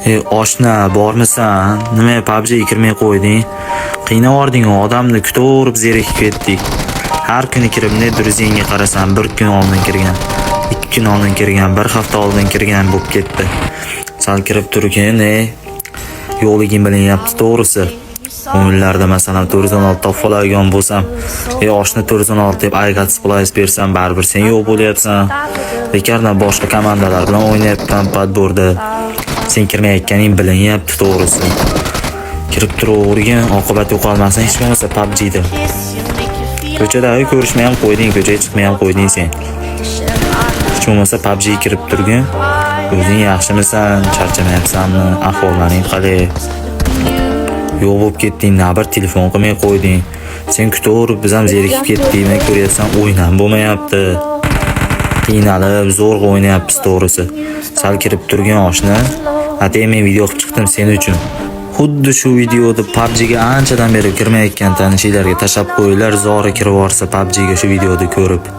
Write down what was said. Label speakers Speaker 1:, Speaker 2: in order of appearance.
Speaker 1: Oshna, bormisan? Nima PUBG'ga kirmay qo'yding? Qiynavording, odamni kutaverib zerikib ketdik. Har kuni kirib Nedruzenga qarasam, bir kun oldin kirgan, 2 kun oldin kirgan, bir hafta oldin kirgan bo'lib ketdi. Sal kirib turgan, yo'qligim bilinyapti to'g'risi. O'yinlarda masalan 416 topib bo'lsam, oshna 416 deb aygat splice bersam, baribir sen yo'q bo'lyapsan. Bekardan boshqa komandalar bilan o'ynayapman padborda. Sen kirmayotganing bilinyapti to'g'risi. Kirib turavergan, oqibat yo'qolmasin hech bo'lmasa PUBG'da. Ko'chadagi ko'rishmay ham qo'yding, ko'chaga chiqmay ham qo'yding sen. Hech bo'lmasa PUBG'ga kirib turgan. O'zing yaxshimisan, charchamayapsanmi, ahvollaring qalay? Yo'q bo'lib ketding, bir telefon qilmay qo'yding. Sen kutaverib, biz ham zerikib ketdik. Men ko'ryapsan, o'yin ham bo'lmayapti. Qiynalib, zo'rg'a o'ynayapmiz to'g'risi. Sal kirib turgan oshna. Atay men video qilib chiqdim sen uchun. Xuddi shu videoda PUBG'ga anchadan beri kirmayotgan tanishlarga tashab qo'yinglar, zori kirib borsa PUBG'ga shu videoda ko'rib.